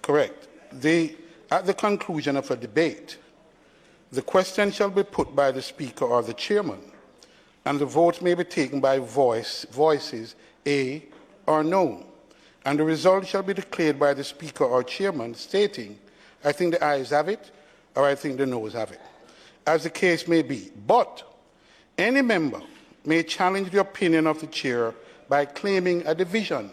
Correct. At the conclusion of a debate, the question shall be put by the Speaker or the Chairman, and the vote may be taken by voices A or no, and the result shall be declared by the Speaker or Chairman stating, I think the ayes have it, or I think the noes have it, as the case may be. But any member may challenge the opinion of the Chair by claiming a division.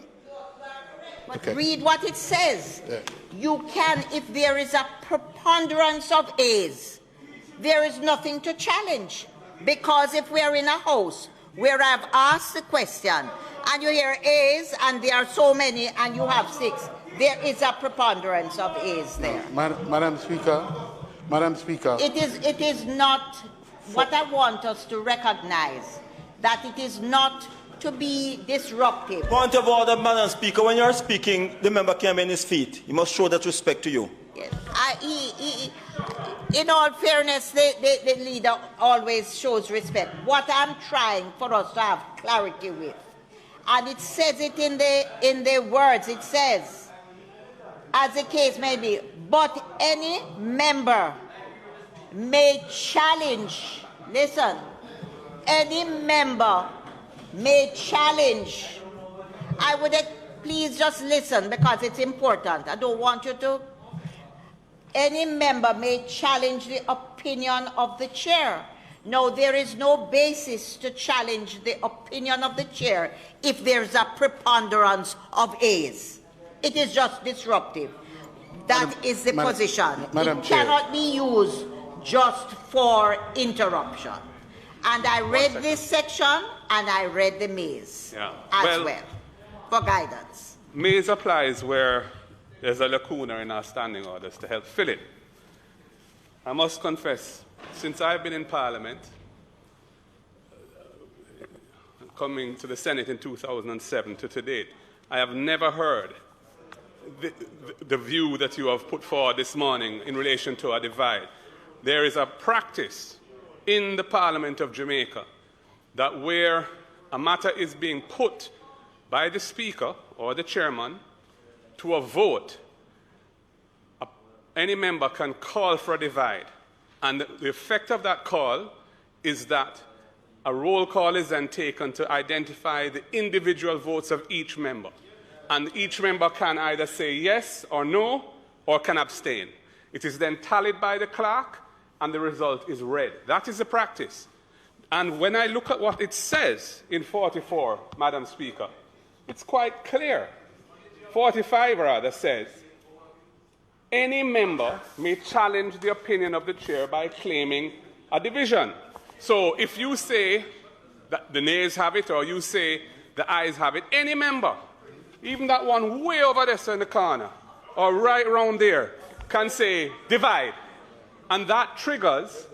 But okay. Read what it says. Yeah. You can, if there is a preponderance of A's, there is nothing to challenge. Because if we're in a house where I've asked the question and you hear A's and there are so many and you have 6, there is a preponderance of A's there. Madam Speaker, It is not what I want us to recognize, that it is not to be disruptive. Point of order, Madam Speaker. When you're speaking, the member can't be on his feet. He must show that respect to you. Yes. In all fairness, the leader always shows respect. What I'm trying for us to have clarity with, and it says it in the words, it says, as the case may be, but any member may challenge, listen, any member may challenge. I would please just listen because it's important. I don't want you to. Any member may challenge the opinion of the chair. No, there is no basis to challenge the opinion of the chair if there's a preponderance of A's. It is just disruptive. That is the position. It cannot be used just for interruption. And I read this section and I read the maze as well for guidance. Maze applies where there's a lacuna in our standing orders to help fill it. I must confess, since I've been in Parliament, coming to the Senate in 2007 to date, I have never heard the view that you have put forward this morning in relation to a divide. There is a practice in the Parliament of Jamaica that where a matter is being put by the Speaker or the Chairman to a vote, any member can call for a divide. And the effect of that call is that a roll call is then taken to identify the individual votes of each member. And each member can either say yes or no, or can abstain. It is then tallied by the clerk, and the result is read. That is the practice. And when I look at what it says in 44, Madam Speaker, it's quite clear. 45 rather says, any member may challenge the opinion of the chair by claiming a division. So if you say that the nays have it or you say the ayes have it, any member, even that one way over there in the corner or right around there, can say divide. And that triggers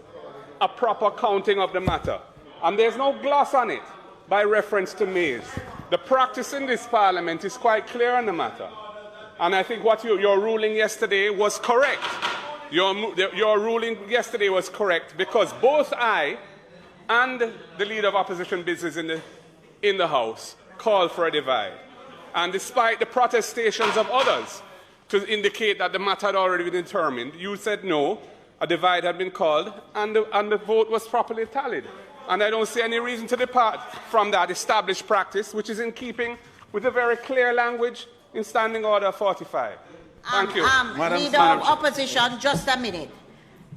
a proper counting of the matter. And there's no gloss on it by reference to maize. The practice in this Parliament is quite clear on the matter. And I think what your ruling yesterday was correct. Your ruling yesterday was correct because both I and the Leader of Opposition Business in the House called for a divide. And despite the protestations of others to indicate that the matter had already been determined, you said no, a divide had been called, and the vote was properly tallied. And I don't see any reason to depart from that established practice, which is in keeping with the very clear language in Standing Order 45. Thank you. Leader of Opposition, just a minute.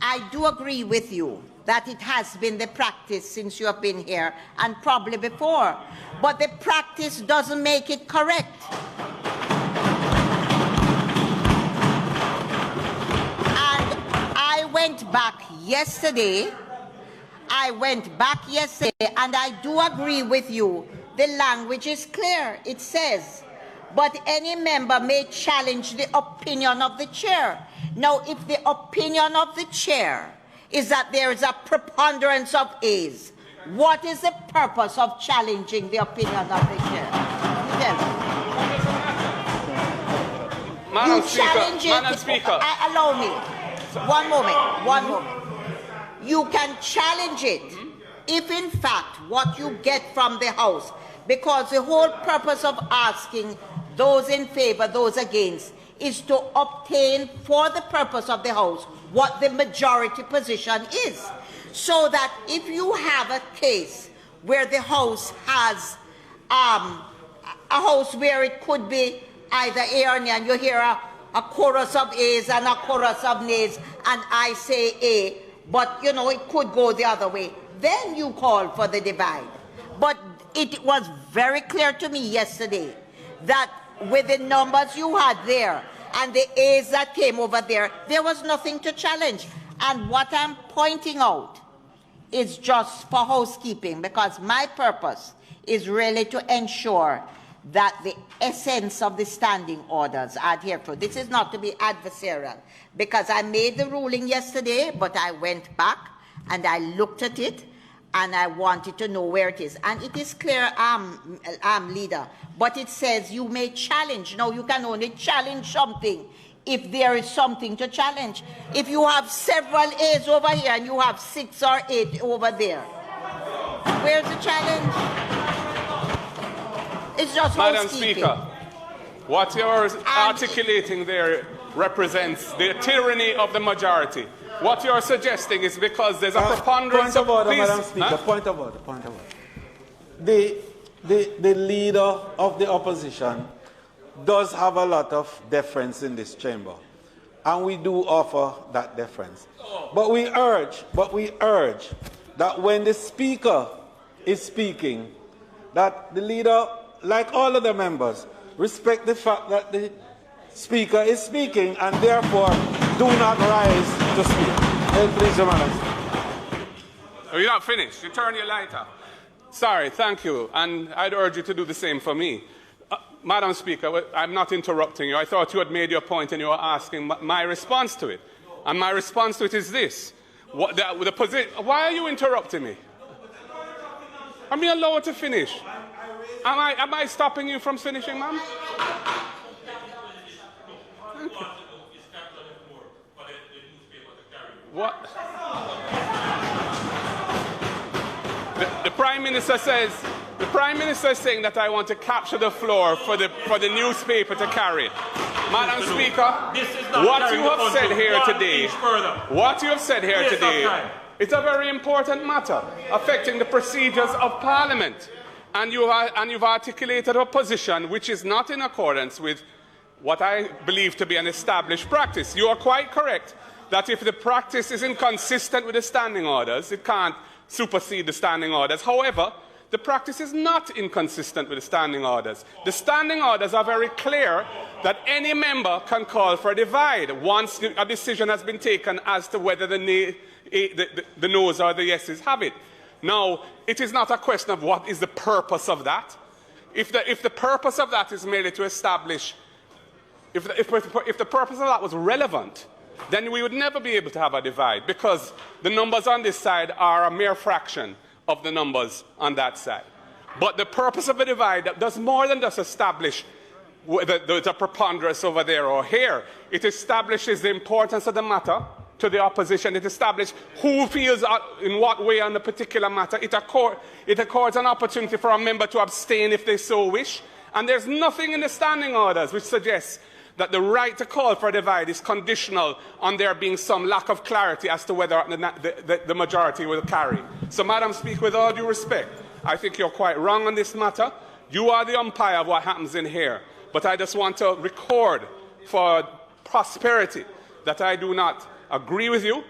I do agree with you that it has been the practice since you have been here and probably before. But the practice doesn't make it correct. And I went back yesterday. And I do agree with you. The language is clear. It says, but any member may challenge the opinion of the chair. Now, if the opinion of the chair is that there is a preponderance of A's, what is the purpose of challenging the opinion of the chair? Madam Speaker. Allow me. One moment. You can challenge it if, in fact, what you get from the House, because the whole purpose of asking those in favor, those against, is to obtain for the purpose of the House what the majority position is. So that if you have a case where the House has a House where it could be either A or nay, and you hear a chorus of A's and a chorus of nays, and I say A, but you know it could go the other way, then you call for the divide. But it was very clear to me yesterday that with the numbers you had there and the A's that came over there, there was nothing to challenge. And what I'm pointing out is just for housekeeping, because my purpose is really to ensure that the essence of the standing orders are adhered to. This is not to be adversarial, because I made the ruling yesterday, but I went back and I looked at it, and I wanted to know where it is. And it is clear, leader, but it says you may challenge. No, you can only challenge something if there is something to challenge. If you have several A's over here and you have 6 or 8 over there, where's the challenge? It's just Madam housekeeping. Speaker, what you're articulating there represents the tyranny of the majority. What you're suggesting is because there's a preponderance of order, please, Madam Speaker. Point of order. Point of order. The leader of the opposition does have a lot of deference in this chamber, and we do offer that deference. But we urge that when the Speaker is speaking, that the leader, like all other members, respect the fact that the Speaker is speaking and therefore do not rise to speak. Please, Your Majesty. Oh, you're not finished. You turn your light off. Sorry, thank you. And I'd urge you to do the same for me. Madam Speaker, I'm not interrupting you. I thought you had made your point and you were asking my response to it. And my response to it is this. Why are you interrupting me? I'm being allowed to finish. Am I stopping you from finishing, ma'am? What? The Prime Minister says. The Prime Minister is saying that I want to capture the floor for the newspaper to carry. Madam Speaker, what you have said here today, it's a very important matter affecting the procedures of Parliament, and you've articulated a position which is not in accordance with what I believe to be an established practice. You are quite correct that if the practice is inconsistent with the standing orders, it can't supersede the standing orders. However, the practice is not inconsistent with the standing orders. The standing orders are very clear that any member can call for a divide once a decision has been taken as to whether the noes or the yeses have it. Now, it is not a question of what is the purpose of that. If the purpose of that is merely to establish, if the purpose of that was relevant, then we would never be able to have a divide, because the numbers on this side are a mere fraction of the numbers on that side. But the purpose of a divide does more than just establish the preponderance over there or here. It establishes the importance of the matter to the opposition. It establishes who feels in what way on the particular matter. It accords an opportunity for a member to abstain if they so wish. And there's nothing in the standing orders which suggests that the right to call for a divide is conditional on there being some lack of clarity as to whether the majority will carry. So, Madam Speaker, with all due respect, I think you're quite wrong on this matter. You are the umpire of what happens in here. But I just want to record for prosperity that I do not agree with you.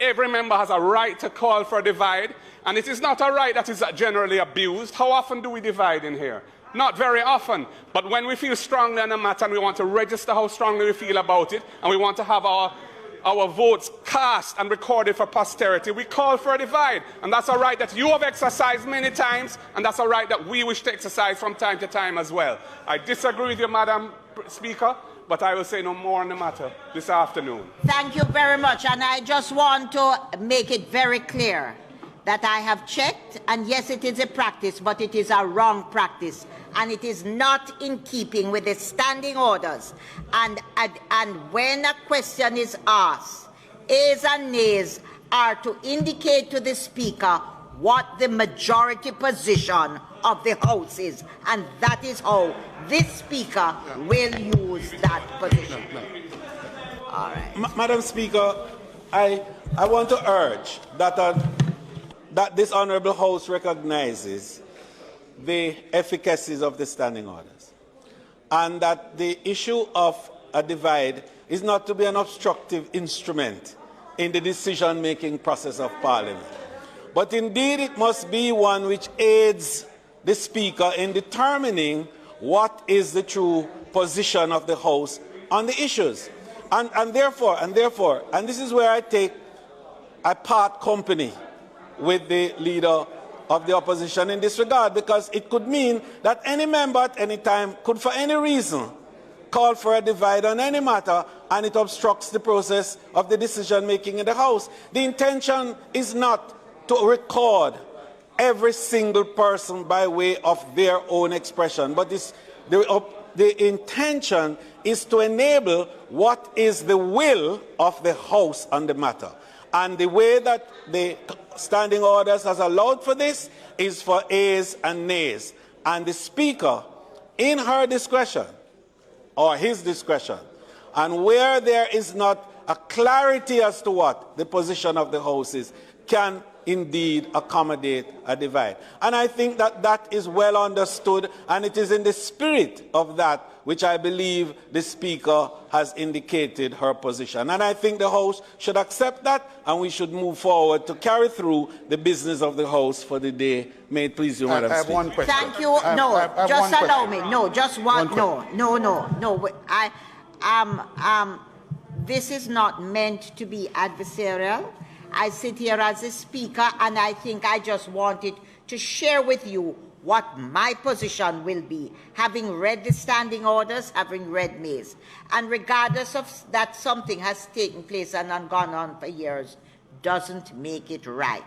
Every member has a right to call for a divide, and it is not a right that is generally abused. How often do we divide in here? Not very often, but when we feel strongly on a matter and we want to register how strongly we feel about it, and we want to have our votes cast and recorded for posterity, we call for a divide. And that's a right that you have exercised many times, and that's a right that we wish to exercise from time to time as well. I disagree with you, Madam Speaker, but I will say no more on the matter this afternoon. Thank you very much, and I just want to make it very clear that I have checked, and yes, it is a practice, but it is a wrong practice, and it is not in keeping with the standing orders. And when a question is asked, A's and nays are to indicate to the Speaker what the majority position of the House is, and that is how this Speaker will use that position. Madam Speaker, I want to urge that, that this Honourable House recognises the efficacies of the standing orders, and that the issue of a divide is not to be an obstructive instrument in the decision-making process of Parliament. But indeed it must be one which aids the Speaker in determining what is the true position of the House on the issues. And therefore, this is where I part company with the Leader of the Opposition in this regard, because it could mean that any member at any time could, for any reason, call for a divide on any matter, and it obstructs the process of the decision-making in the House. The intention is not to record every single person by way of their own expression, but the intention is to enable what is the will of the House on the matter. And the way that the standing orders has allowed for this is for ayes and nays. And the Speaker, in her discretion, or his discretion, and where there is not a clarity as to what the position of the House is, can indeed accommodate a divide. And I think that that is well understood, and it is in the spirit of that which I believe the Speaker has indicated her position. And I think the House should accept that, and we should move forward to carry through the business of the House for the day. May it please you, Madam Speaker. I have one question. Thank you. Just allow me. No, just one. No. This is not meant to be adversarial. I sit here as a speaker, and I think I just wanted to share with you what my position will be, having read the standing orders, having read May's. And regardless of that something has taken place and gone on for years, doesn't make it right.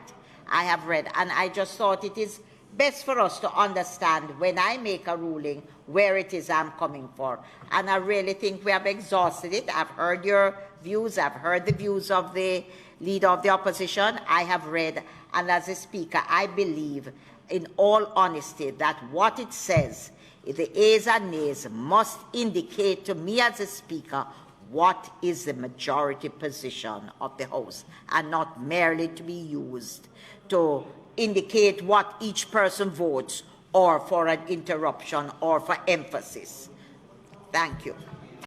I have read, and I just thought it is best for us to understand when I make a ruling where it is I'm coming for. And I really think we have exhausted it. I've heard your views. I've heard the views of the Leader of the Opposition. I have read, and as a speaker, I believe in all honesty that what it says, the ayes and nays must indicate to me as a speaker what is the majority position of the House, and not merely to be used to indicate what each person votes, or for an interruption, or for emphasis. Thank you.